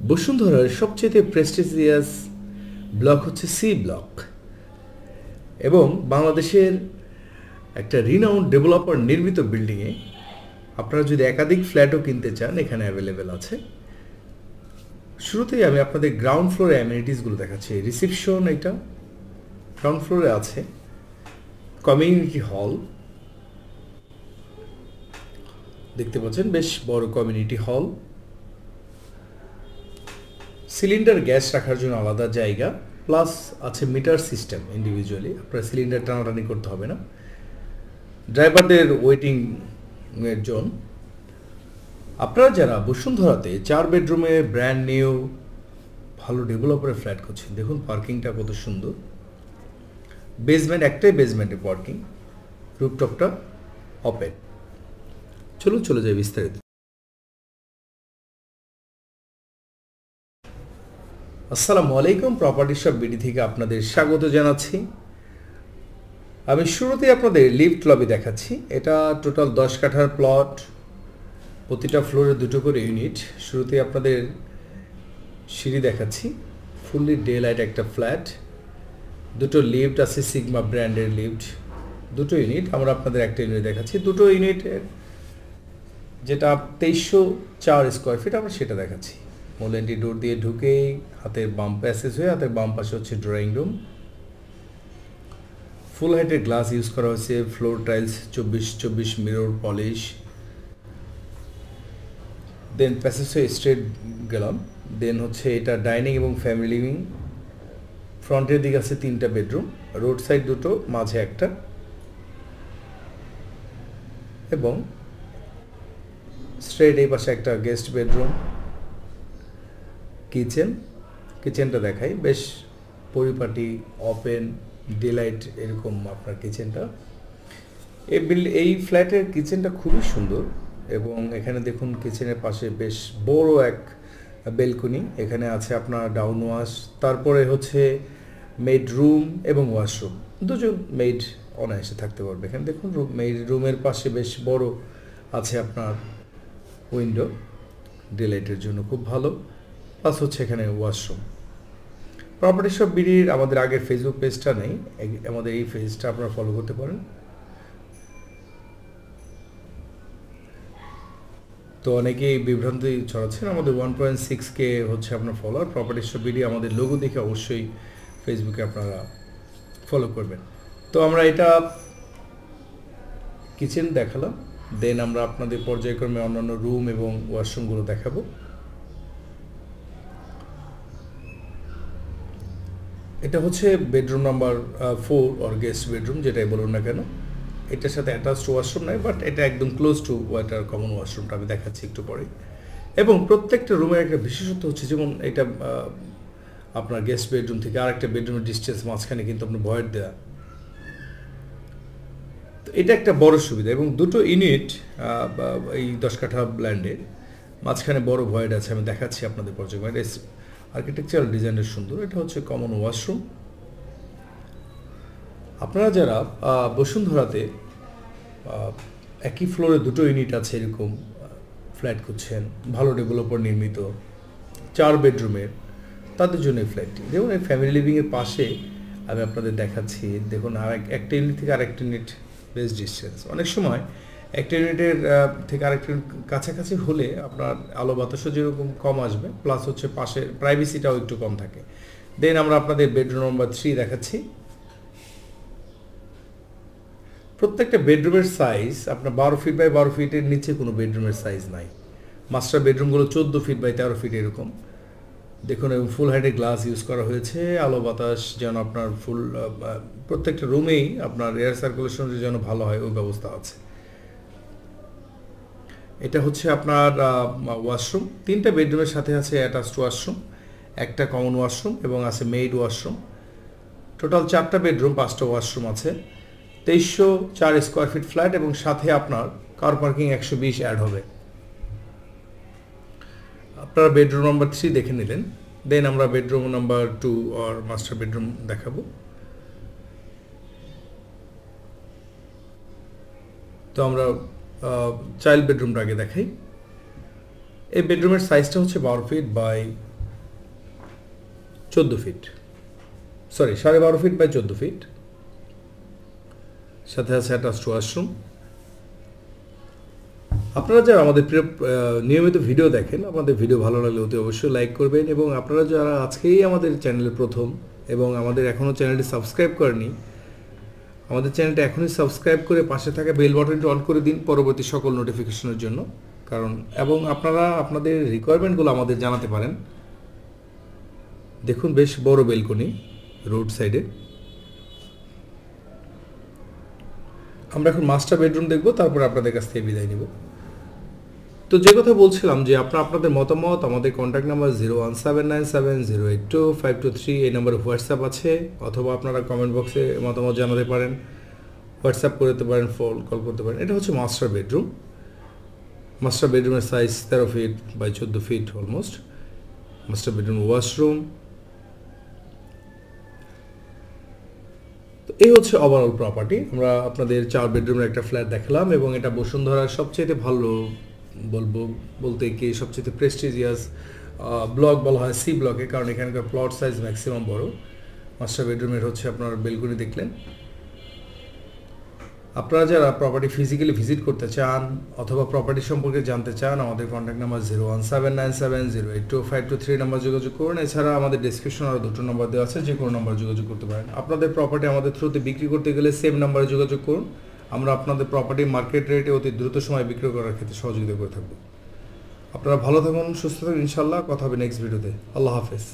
বসুন্ধরার সবচেয়ে prestigious block হচ্ছে সি ব্লক এবং বাংলাদেশের একটা রিনাউন্ড ডেভেলপার নির্মিত বিল্ডিংয়ে আপনারা যদি একাধিক ফ্ল্যাটও কিনতে চান এখানে অ্যাভেলেবেল আছে। শুরুতেই আমি আপনাদের গ্রাউন্ড ফ্লোরে অ্যামিনিটিসগুলো দেখাচ্ছি। রিসেপশন এটা গ্রাউন্ড ফ্লোরে আছে, কমিউনিটি হল দেখতে পাচ্ছেন, বেশ বড় কমিউনিটি হল, সিলিন্ডার গ্যাস রাখার জন্য আলাদা জায়গা, প্লাস আছে মিটার সিস্টেম ইন্ডিভিজুয়ালি, আপনার সিলিন্ডার টানাটানি করতে হবে না। ড্রাইভারদের ওয়েটিং এর জোন। আপনারা যারা বসুন্ধরাতে 4 বেডরুমে ব্র্যান্ড নিউ ভালো ডেভেলপারের ফ্ল্যাট করছেন, দেখুন পার্কিংটা কত সুন্দর। বেসমেন্ট, একটাই বেসমেন্টে পার্কিং, রুফটপটা ওপেন। চলে যাই বিস্তারিত। আসসালামু আলাইকুম, প্রপার্টি শপ বিডি থেকে আপনাদের স্বাগত জানাচ্ছি। আমি শুরুতেই আপনাদের লিফট লবি দেখাচ্ছি। এটা টোটাল 10 কাঠার প্লট, প্রতিটা ফ্লোরে 2টো করে ইউনিট। শুরুতেই আপনাদের সিঁড়ি দেখাচ্ছি, ফুললি ডে লাইট একটা ফ্ল্যাট, 2টো লিফট আছে, সিগমা ব্র্যান্ডের লিফট, 2টো ইউনিট। আমরা আপনাদের একটা ইউনিট দেখাচ্ছি, 2টো ইউনিটের যেটা 2304 স্কোয়ার ফিট, আমরা সেটা দেখাচ্ছি। মূল এন্ট্রি ডোর দিয়ে ঢুকেই হাতের বাম প্যাসেজ হয়ে হাতের বাম পাশে হচ্ছে ড্রয়িং রুম। ফুল হাইটের গ্লাস ইউজ করা হয়েছে, ফ্লোর টাইলস 24 মিরর পলিশ। দেন প্যাসেজ হয়ে স্ট্রেট গেলাম। দেন হচ্ছে এটা ডাইনিং এবং ফ্যামিলি লিভিং। ফ্রন্টের দিকে আছে 3টা বেডরুম, রোড সাইড 2টো, মাঝে একটা, এবং স্ট্রেট এই পাশে একটা গেস্ট বেডরুম। কিচেনটা দেখাই, বেশ পরিপাটি, ওপেন, ডিলাইট এরকম আপনার কিচেনটা। এই ফ্ল্যাটের কিচেনটা খুবই সুন্দর এবং এখানে দেখুন কিচেনের পাশে বেশ বড় এক বেলকনি। এখানে আছে আপনার ডাউন ওয়াশ, তারপরে হচ্ছে মেড রুম এবং ওয়াশরুম, 2জন মেড অনায়াসে থাকতে পারবে। এখানে দেখুন মেড রুমের পাশে বেশ বড় আছে আপনার উইন্ডো, ডিলাইটের জন্য খুব ভালো, প্লাস হচ্ছে এখানে ওয়াশরুম। প্রপার্টি শপ বিডির আমাদের আগের ফেসবুক পেজটা নেই, আমাদের এই পেজটা আপনারা ফলো করতে পারেন। তো অনেকেই বিভ্রান্তি ছড়াচ্ছেন, আমাদের 1.6K হচ্ছে আপনার ফলোয়ার। প্রপার্টি শপ বিডি আমাদের লোগো দেখে অবশ্যই ফেসবুকে আপনারা ফলো করবেন। তো আমরা এটা কিচেন দেখালাম, দেন আমরা আপনাদের পর্যায়ক্রমে অন্যান্য রুম এবং ওয়াশরুমগুলো দেখাবো। এটা হচ্ছে bedroom number 4 or guest bedroom, যেটাই বলুন না কেন। এটার সাথে অ্যাটাচড ওয়াশরুম নাই, বাট এটা একদম ক্লোজ টু ওয়াটার কমন ওয়াশরুমটা আমি দেখাচ্ছি একটু পরে। এবং প্রত্যেকটা রুমের একটা বিশেষত্ব হচ্ছে, যেমন এটা আপনার গেস্ট বেডরুম থেকে আরেকটা বেডরুমের ডিস্টেন্স মাঝখানে কিন্তু আপনার ভয়েড দেওয়া, তো এটা একটা বড় সুবিধা। এবং 2টো ইউনিট এই 10 কাঠা ল্যান্ডের মাঝখানে বড় ভয়েড আছে, আমি দেখাচ্ছি আপনাদের পর্যায়ে। আর্কিটেকচারাল ডিজাইনের সুন্দর। এটা হচ্ছে কমন ওয়াশরুম। আপনারা যারা বসুন্ধরাতে একই ফ্লোরে 2টো ইউনিট আছে এরকম ফ্ল্যাট খুঁজছেন, ভালো ডেভেলপার নির্মিত 4 বেডরুমের, তাদের জন্য এই ফ্ল্যাটটি। দেখুন এই ফ্যামিলি লিভিংয়ের পাশে আমি আপনাদের দেখাচ্ছি, দেখুন একটা ইউনিট থেকে আরেকটা ইউনিট বেশ ডিস্টেন্স। অনেক সময় একটা ইউনিটের থেকে আরেকটা ইউনিট কাছাকাছি হলে আপনার আলো বাতাসও যেরকম কম আসবে, প্লাস হচ্ছে পাশে প্রাইভেসিটাও একটু কম থাকে। দেন আমরা আপনাদের বেডরুম নাম্বার 3 দেখাচ্ছি। প্রত্যেকটা বেডরুমের সাইজ আপনার 12 ফিট বাই 12 ফিটের নিচে কোনো বেডরুমের সাইজ নাই। মাস্টার বেডরুমগুলো 14 ফিট বাই 13 ফিট এরকম দেখুন, এবং ফুল হাইটের গ্লাস ইউজ করা হয়েছে, আলো বাতাস যেন আপনার ফুল প্রত্যেকটা রুমেই আপনার এয়ার সার্কুলেশন যেন ভালো হয় ওই ব্যবস্থা আছে। এটা হচ্ছে আপনার ওয়াশরুম, 3টা বেডরুমের সাথে আছে অ্যাটাচড ওয়াশরুম, একটা কমন ওয়াশরুম এবং আছে মেড ওয়াশরুম। টোটাল 4টা বেডরুম, 5টা ওয়াশরুম আছে। 2304 স্কোয়ার ফিট ফ্ল্যাট এবং সাথে আপনার কার পার্কিং 120 অ্যাড হবে। আপনারা বেডরুম নাম্বার 3 দেখে নিলেন। দেন আমরা বেডরুম নাম্বার 2 আর মাস্টার বেডরুম দেখাবো। তো আমরা চাইল্ড বেডরুমটা আগে দেখাই। এই বেডরুমের সাইজটা হচ্ছে 12 feet by 14 feet, sorry 12.5 feet by 14 feet. সাথে আছে অ্যাটাচড ওয়াশরুম। আপনারা যারা আমাদের নিয়মিত ভিডিও দেখেন, আমাদের ভিডিও ভালো লাগলে অতি অবশ্যই লাইক করবেন, এবং আপনারা যারা আজকেই আমাদের চ্যানেলের প্রথম এবং আমাদের এখনও চ্যানেলটি সাবস্ক্রাইব করেনি, আমাদের চ্যানেলটা এখনই সাবস্ক্রাইব করে পাশে থাকা বেল বাটনটি অন করে দিন পরবর্তী সকল নোটিফিকেশনের জন্য। কারণ এবং আপনারা আপনাদের রিকোয়ারমেন্টগুলো আমাদের জানাতে পারেন। দেখুন বেশ বড় বেলকনি রোড সাইডে। আমরা এখন মাস্টার বেডরুম দেখব, তারপরে আপনাদের কাছ থেকে বিদায় নিব। তো যে কথা বলছিলাম যে আপনাদের মতামত আমাদের কন্ট্যাক্ট নাম্বার 01797082523 এই নম্বরে হোয়াটসঅ্যাপ আছে, অথবা আপনারা কমেন্ট বক্সে মতামত জানাতে পারেন, হোয়াটসঅ্যাপ করতে পারেন, কল করতে পারেন। এটা হচ্ছে মাস্টার বেডরুম। মাস্টার বেডরুমের size 13 feet by 14 feet almost. Master bedroom washroom. তো এই হচ্ছে ওভারঅল প্রপার্টি। আমরা আপনাদের 4 বেডরুমের একটা ফ্ল্যাট দেখালাম, এবং এটা বসুন্ধরার সবচেয়ে ভালো বলতে কি সবচেয়ে প্রেস্টিজিয়াস ব্লক বলা হয় সি ব্লকে, কারণ এখানকার প্লট সাইজ ম্যাক্সিমাম বড়। মাস্টার বেডরুমের হচ্ছে আপনার বেলকনি দেখলেন। আপনারা যারা প্রপার্টি ফিজিক্যালি ভিজিট করতে চান অথবা প্রপার্টি সম্পর্কে জানতে চান, আমাদের কন্ট্যাক্ট নাম্বার 01797082523 নাম্বার যোগাযোগ করুন। এছাড়া আমাদের ডেসক্রিপশন আরও 2টো নাম্বার দেওয়া আছে, যে কোনো নাম্বার যোগাযোগ করতে পারেন। আপনাদের প্রপার্টি আমাদের থ্রুতে বিক্রি করতে গেলে সেম নাম্বারে যোগাযোগ করুন। আমরা আপনাদের প্রপার্টি মার্কেট রেটে অতি দ্রুত সময় বিক্রি করার ক্ষেত্রে সহযোগিতা করে থাকব। আপনারা ভালো থাকুন, সুস্থ থাকুন, ইনশাল্লাহ কথা হবে নেক্সট ভিডিওতে। আল্লাহ হাফেজ।